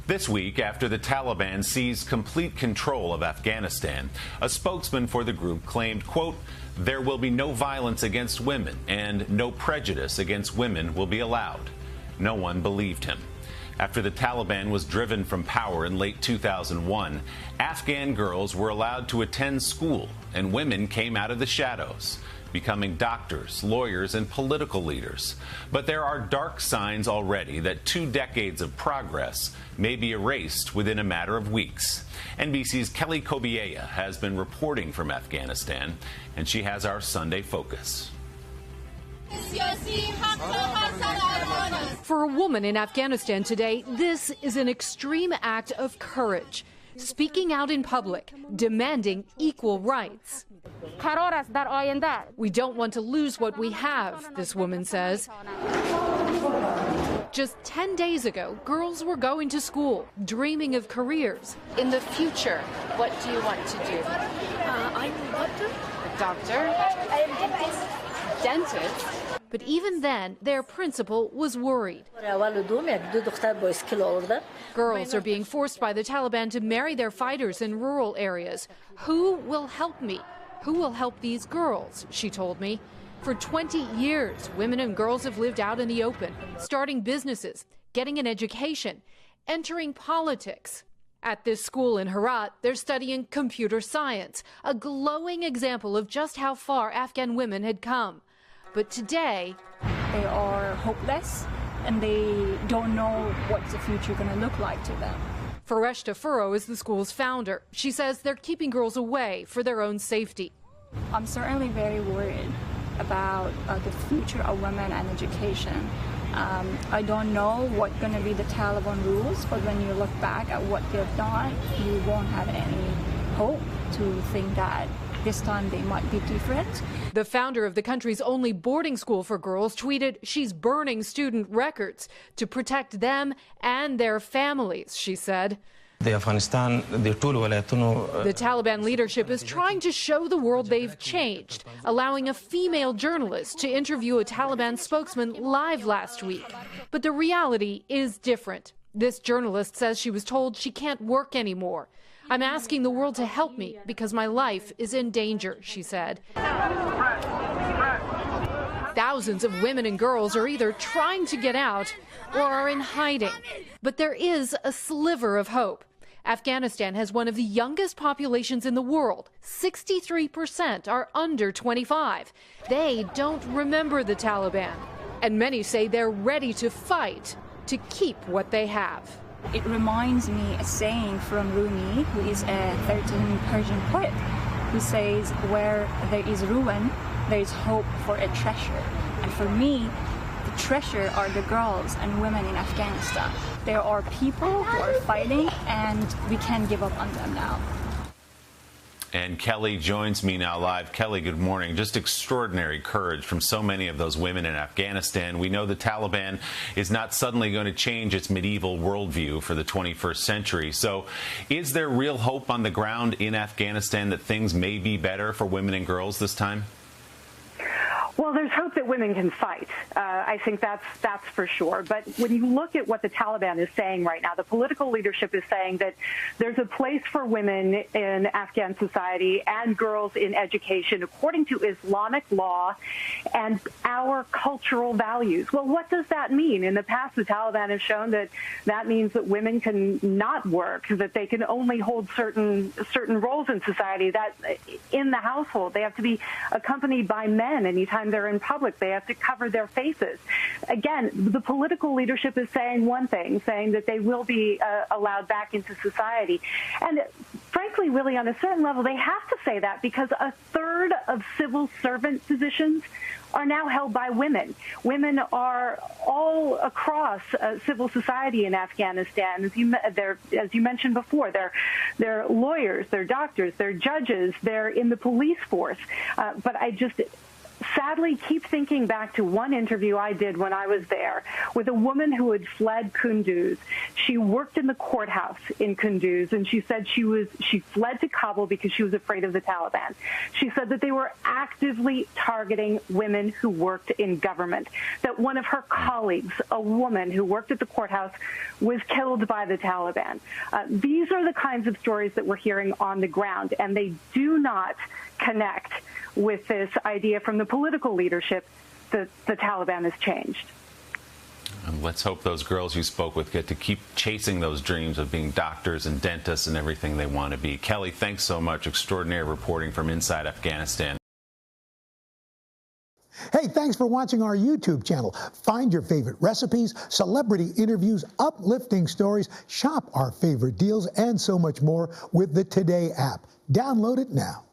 This week, after the Taliban seized complete control of Afghanistan, a spokesman for the group claimed, quote, "There will be no violence against women and no prejudice against women will be allowed." No one believed him. After the Taliban was driven from power in late 2001, Afghan girls were allowed to attend school and women came out of the shadows, becoming doctors, lawyers, and political leaders. But there are dark signs already that 2 decades of progress may be erased within a matter of weeks. NBC's Cobiella has been reporting from Afghanistan, and she has our Sunday focus. For a woman in Afghanistan today, this is an extreme act of courage, speaking out in public, demanding equal rights. We don't want to lose what we have, this woman says. Just 10 days ago, girls were going to school, dreaming of careers. In the future, what do you want to do? I'm a doctor. A doctor? I am dentist. Dentist? But even then, their principal was worried. Girls are being forced by the Taliban to marry their fighters in rural areas. Who will help me? Who will help these girls? She told me. For 20 years, women and girls have lived out in the open, starting businesses, getting an education, entering politics. At this school in Herat, they're studying computer science, a glowing example of just how far Afghan women had come. But today, they are hopeless and they don't know what's the future going to look like to them. Fareshta Furrow is the school's founder. She says they're keeping girls away for their own safety. I'm certainly very worried about the future of women and education. I don't know what's going to be the Taliban rules, but when you look back at what they've done, you won't have any hope to think that this time they might be different. The founder of the country's only boarding school for girls tweeted she's burning student records to protect them and their families, she said. The Taliban leadership is trying to show the world they've changed, allowing a female journalist to interview a Taliban spokesman live last week. But the reality is different. This journalist says she was told she can't work anymore. "I'm asking the world to help me because my life is in danger," she said. Thousands of women and girls are either trying to get out or are in hiding. But there is a sliver of hope. Afghanistan has one of the youngest populations in the world. 63% are under 25. They don't remember the Taliban. And many say they're ready to fight to keep what they have. It reminds me a saying from Rumi, who is a 13th Persian poet, who says, "Where there is ruin, there is hope for a treasure." And for me, the treasure are the girls and women in Afghanistan. There are people who are fighting, and we can't give up on them now. And Kelly joins me now live. Kelly, good morning. Just extraordinary courage from so many of those women in Afghanistan. We know the Taliban is not suddenly going to change its medieval worldview for the 21st century. So is there real hope on the ground in Afghanistan that things may be better for women and girls this time? Well, there's hope that women can fight. I think that's for sure. But when you look at what the Taliban is saying right now, the political leadership is saying that there's a place for women in Afghan society and girls in education according to Islamic law and our cultural values. Well, what does that mean? In the past, the Taliban have shown that that means that women can not work, that they can only hold certain roles in society, that in the household they have to be accompanied by men anytime they're in public. They have to cover their faces. Again, the political leadership is saying one thing, saying that they will be allowed back into society. And frankly, really, on a certain level, they have to say that because a third of civil servant positions are now held by women. Women are all across civil society in Afghanistan. As you mentioned before, they're lawyers, they're doctors, they're judges, they're in the police force. But sadly keep thinking back to one interview I did when I was there with a woman who had fled Kunduz. She worked in the courthouse in Kunduz, and she said she fled to Kabul because she was afraid of the Taliban. She said that they were actively targeting women who worked in government, that one of her colleagues, a woman who worked at the courthouse, was killed by the Taliban. These are the kinds of stories that we're hearing on the ground, and they do not connect with this idea from the political leadership that the Taliban has changed. And let's hope those girls you spoke with get to keep chasing those dreams of being doctors and dentists and everything they want to be. Kelly, thanks so much. Extraordinary reporting from inside Afghanistan. Hey, thanks for watching our YouTube channel. Find your favorite recipes, celebrity interviews, uplifting stories, shop our favorite deals, and so much more with the Today app. Download it now.